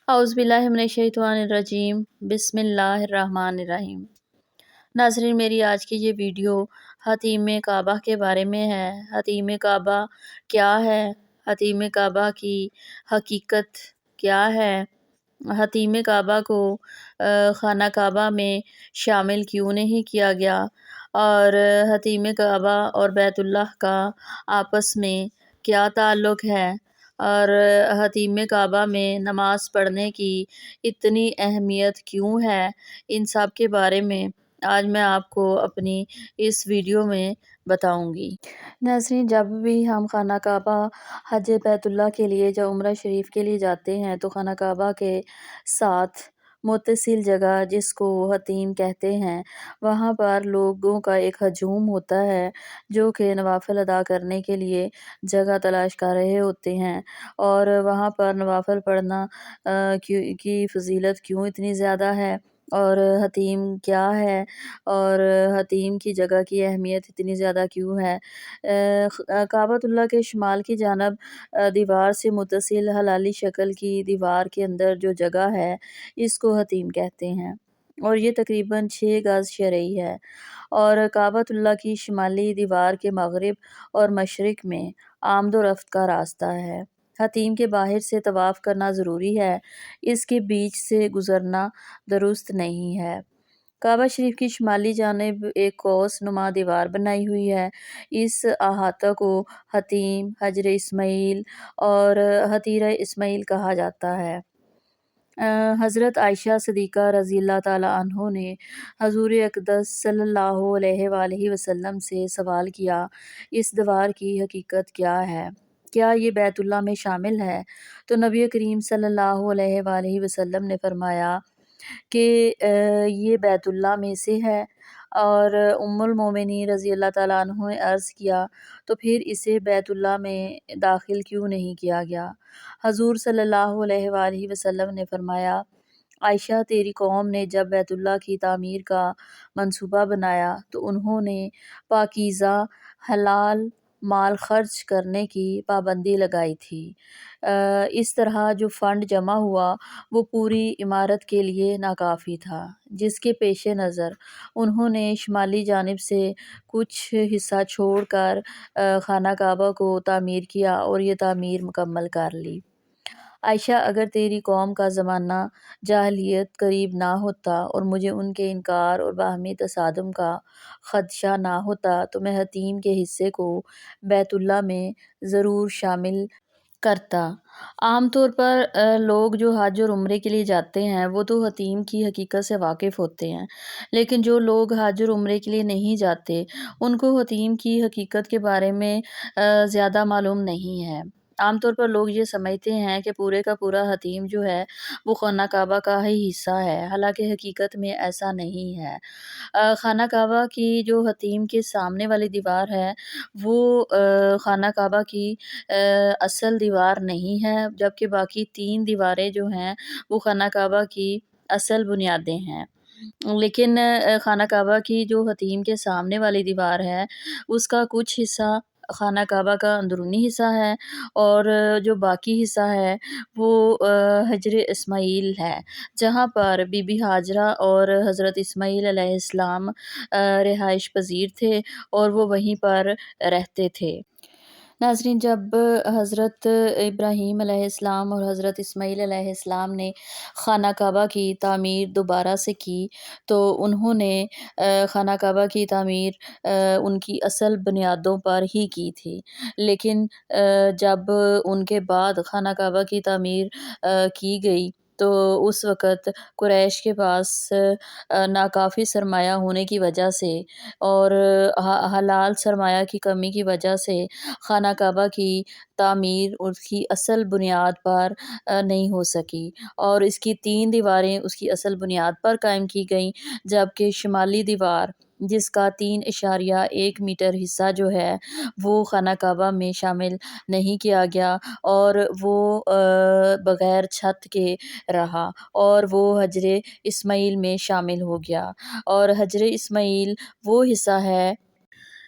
اعوذ باللہ من الشیطان الرجیم، بسم اللہ الرحمن الرحیم۔ ناظرین، میری آج کی یہ ویڈیو حتیم کعبہ کے بارے میں ہے۔ حتیم کعبہ کیا ہے؟ حتیم کعبہ کی حقیقت کیا ہے؟ حتیم کعبہ کو خانہ کعبہ میں شامل کیوں نہیں کیا گیا؟ اور حتیم کعبہ اور بیت اللہ کا آپس میں کیا تعلق ہے؟ اور حتیم کعبہ میں نماز پڑھنے کی اتنی اہمیت کیوں ہے؟ ان سب کے بارے میں آج میں آپ کو اپنی اس ویڈیو میں بتاؤں گی۔ ناظرین، جب بھی ہم خانہ کعبہ حج بیت اللہ کے لیے یا عمرہ شریف کے لیے جاتے ہیں تو خانہ کعبہ کے ساتھ متصل جگہ جس کو حتیم کہتے ہیں، وہاں پر لوگوں کا ایک ہجوم ہوتا ہے جو کہ نوافل ادا کرنے کے لیے جگہ تلاش کر رہے ہوتے ہیں۔ اور وہاں پر نوافل پڑھنا کی فضیلت کیوں اتنی زیادہ ہے، اور حتیم کیا ہے، اور حتیم کی جگہ کی اہمیت اتنی زیادہ کیوں ہے۔ کعبۃ اللہ کے شمال کی جانب دیوار سے متصل ہلالی شکل کی دیوار کے اندر جو جگہ ہے اس کو حتیم کہتے ہیں، اور یہ تقریباً 6 گز شرعی ہے، اور کعبۃ اللہ کی شمالی دیوار کے مغرب اور مشرق میں آمد و رفت کا راستہ ہے۔ حتیم کے باہر سے طواف کرنا ضروری ہے، اس کے بیچ سے گزرنا درست نہیں ہے۔ کعبہ شریف کی شمالی جانب ایک قوس نما دیوار بنائی ہوئی ہے۔ اس احاطہ کو حتیم، حجر اسماعیل اور حتیرہ اسماعیل کہا جاتا ہے۔ حضرت عائشہ صدیقہ رضی اللہ تعالیٰ عنہ نے حضور اقدس صلی اللہ علیہ وآلہ وسلم سے سوال کیا، اس دیوار کی حقیقت کیا ہے؟ کیا یہ بیت اللہ میں شامل ہے؟ تو نبی کریم صلی اللہ علیہ وآلہ وسلم نے فرمایا کہ یہ بیت اللہ میں سے ہے، اور ام المومنین رضی اللہ تعالیٰ عنہ نے عرض کیا تو پھر اسے بیت اللہ میں داخل کیوں نہیں کیا گیا؟ حضور صلی اللہ علیہ وآلہ وسلم نے فرمایا، عائشہ، تیری قوم نے جب بیت اللہ کی تعمیر کا منصوبہ بنایا تو انہوں نے پاکیزہ حلال مال خرچ کرنے کی پابندی لگائی تھی۔ اس طرح جو فنڈ جمع ہوا وہ پوری عمارت کے لیے ناکافی تھا، جس کے پیش نظر انہوں نے شمالی جانب سے کچھ حصہ چھوڑ کر خانہ کعبہ کو تعمیر کیا اور یہ تعمیر مکمل کر لی۔ عائشہ، اگر تیری قوم کا زمانہ جاہلیت قریب نہ ہوتا اور مجھے ان کے انکار اور باہمی تصادم کا خدشہ نہ ہوتا تو میں حتیم کے حصے کو بیت اللہ میں ضرور شامل کرتا۔ عام طور پر لوگ جو حج اور عمرے کے لیے جاتے ہیں وہ تو حتیم کی حقیقت سے واقف ہوتے ہیں، لیکن جو لوگ حج اور عمرے کے لیے نہیں جاتے ان کو حتیم کی حقیقت کے بارے میں زیادہ معلوم نہیں ہے۔ عام طور پر لوگ یہ سمجھتے ہیں کہ پورے کا پورا حتیم جو ہے وہ خانہ کعبہ کا ہی حصہ ہے، حالانکہ حقیقت میں ایسا نہیں ہے۔ خانہ کعبہ کی جو حتیم کے سامنے والی دیوار ہے وہ خانہ کعبہ کی اصل دیوار نہیں ہے، جبکہ باقی 3 دیواریں جو ہیں وہ خانہ کعبہ کی اصل بنیادیں ہیں۔ لیکن خانہ کعبہ کی جو حتیم کے سامنے والی دیوار ہے اس کا کچھ حصہ خانہ کعبہ کا اندرونی حصہ ہے، اور جو باقی حصہ ہے وہ حجر اسماعیل ہے، جہاں پر بی بی ہاجرہ اور حضرت اسماعیل علیہ السلام رہائش پذیر تھے اور وہ وہیں پر رہتے تھے۔ ناظرین، جب حضرت ابراہیم علیہ السلام اور حضرت اسماعیل علیہ السلام نے خانہ کعبہ کی تعمیر دوبارہ سے کی تو انہوں نے خانہ کعبہ کی تعمیر ان کی اصل بنیادوں پر ہی کی تھی، لیکن جب ان کے بعد خانہ کعبہ کی تعمیر کی گئی تو اس وقت قریش کے پاس ناکافی سرمایہ ہونے کی وجہ سے اور حلال سرمایہ کی کمی کی وجہ سے خانہ کعبہ کی تعمیر اس کی اصل بنیاد پر نہیں ہو سکی، اور اس کی 3 دیواریں اس کی اصل بنیاد پر قائم کی گئیں، جبکہ شمالی دیوار جس کا 3.1 میٹر حصہ جو ہے وہ خانہ کعبہ میں شامل نہیں کیا گیا، اور وہ بغیر چھت کے رہا، اور وہ حجر اسماعیل میں شامل ہو گیا۔ اور حجر اسماعیل وہ حصہ ہے